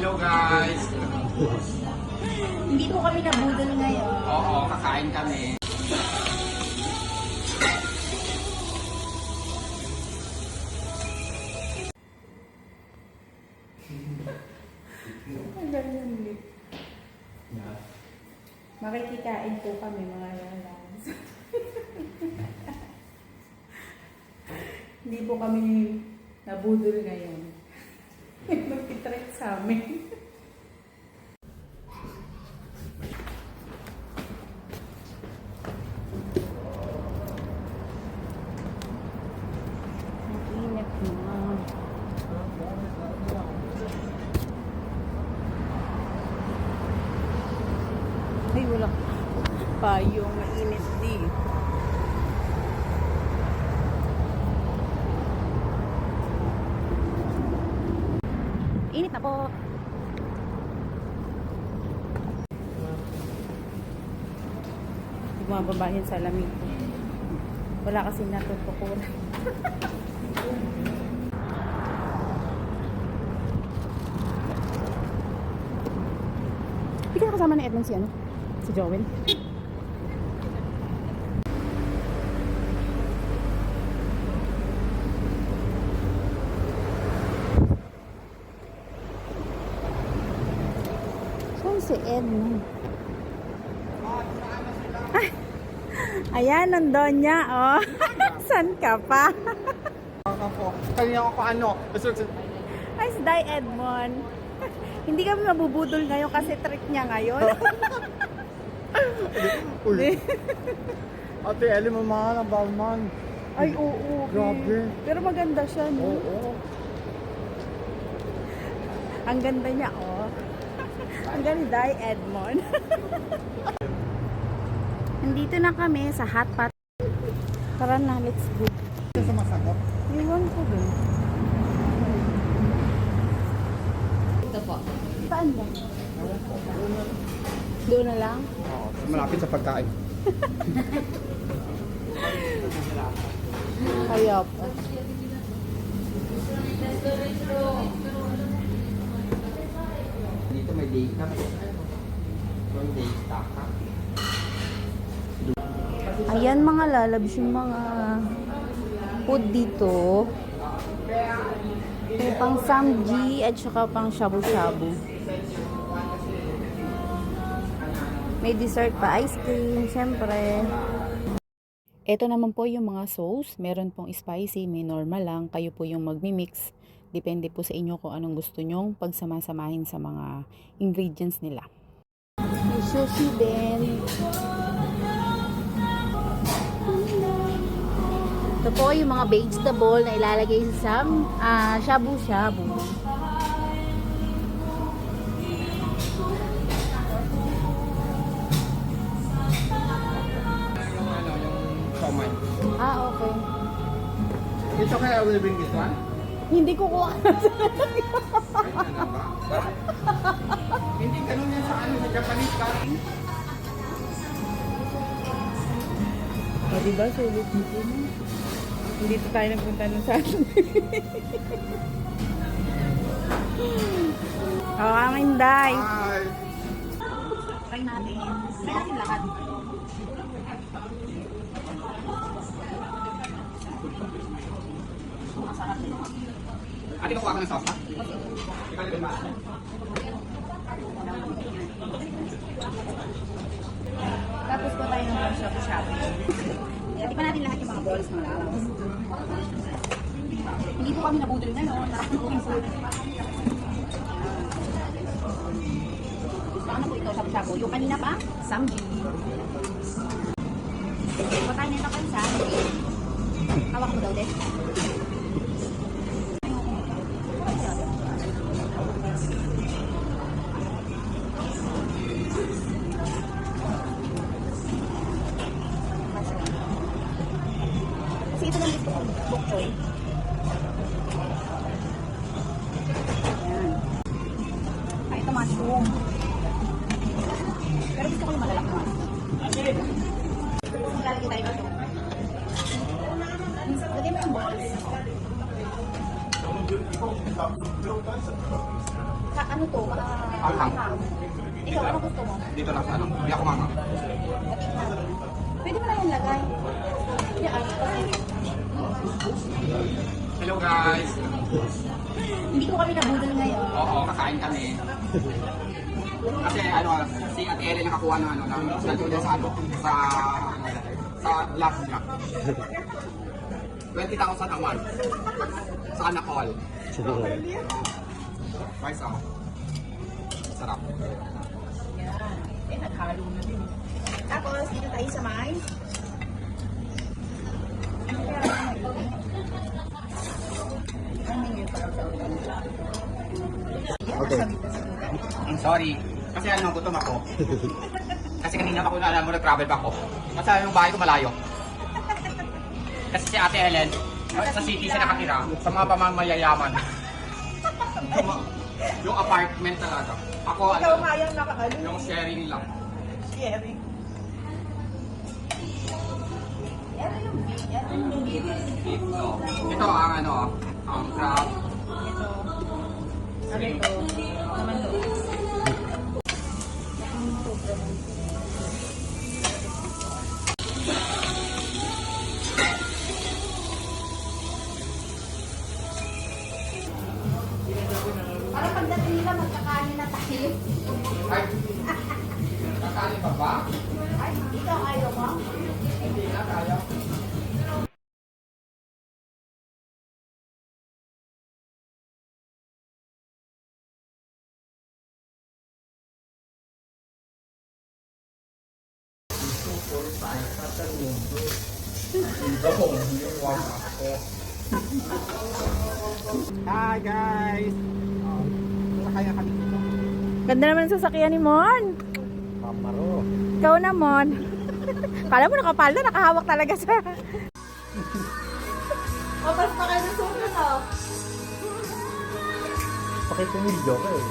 Hello guys! Hindi po kami nabudol ngayon. Oo, kakain kami. Ang ganyan ulit. Makikikain po kami mga lalabs. Hindi po kami nabudol ngayon. Magtitrek sa amin. Ang init na. Ay, wala payong mainit di. Init na po. Bumababa yan sa lamig ko. Wala kasi natutukuran. Hindi ka kasama ni Edmond si ano? Si Joel. Saan si Edmond? Ah, ayan, nandun niya, oh. Saan ka pa? Kanina ako ano? Ay, Sday Edmond. Hindi kami mabubudol ngayon kasi trick niya ngayon. Uy. Ate, Ellie mo mga ng Balman. Ay, oo. Grabe. Pero maganda siya, no? Oo. Ang ganda niya, oh. Ang ganda, Edmond. Nandito na kami sa hot pot. Tara na, let's go. Sa masakot. Iwan ko dun. Ito po. Saan ba? Doon na lang? Oo, malapit sa pagkain. Kaya po. Dito may data. May data ka. Ayan mga lalabs yung mga food dito. May pang samji at saka pang shabu-shabu. May dessert pa, ice cream, syempre. Ito naman po yung mga sauce. Meron pong spicy, may normal lang. Kayo po yung magmi-mix. Depende po sa inyo kung anong gusto nyong pagsamasamahin sa mga ingredients nila. May sushi din. Ito po yung mga vegetable na ilalagay sa shabu-shabu. Yung ano, yung somay. Ah, okay. It's okay, I will bring this one. Hindi ko kuha. Ay, ano ba? Hindi ganun yan sa ano, sa Japanese cooking. O, diba? Sulit dito. Hindi tayo nagpunta nun sa atin. Oo, Aminday. Hi! Try natin. Try natin lahat. Ate, kukuha ka ng sauce, ha? Ikaw din ba? Tapos po tayo ng mga shabu-shabu. Hindi pa natin lahat yung mga balls mga lalabas. Hindi po kami nabudol na, no? Lahat po yung food. Ano po ito, shabu-shabu? Yung kanina pa, samji. Pa tayo nito kayo sa hawak mo daw din. Kasi ito lang gusto ko, bok choy. Ayan. Ah, ito mushroom. Pero gusto ko yung malalaki mushroom. Lalagay tayo ito. Lagay mo yung balls. Ano ano to? Anghang. Ikaw, ano gusto mo? Dito lang sa ano. Hindi ako mama. Batik natin. Pwede mo na yan lagay. Yan. Hello guys. Hindi ko kami nabudol ngayon. Oo, kakain kami. Kasi ano, si Ate Ellen nakakuha ng ano, ng nandun sa ano, sa last niya. 20,000 a month. Sa anak all. Guys, oh. Sarap. Eh, naghalo na din. Tapos, dito tayo sa mais. Okay. Sorry. Kasi ano, gutom ako. Kasi kanina pa ko na alam mo, nag-travel pa ako. Kasi yung bahay ko malayo. Kasi si Ate Ellen, sa city siya nakatira, sa mga pamamayayaman. Yung apartment talaga. Ako, Ikaw ano, kayang nakakalo. yung sharing lang. Sharing. Ito yung Ito ang ano, ang crab. Ito. Ano ito? Naman to. Parang pagdating nila, magkakanin na tayo. Ay, kakain pa ba? Ay, ikaw ayaw mo? Hindi na, kaya. Hi guys! Sakay na kami dito. Ganda naman ng sasakyan ni Mon. Pamaro. Ikaw na, Mon. Kala mo nakapal na, nakahawak talaga sa... Opas pa kayo ng suko, no? Pakipumilyo ka eh.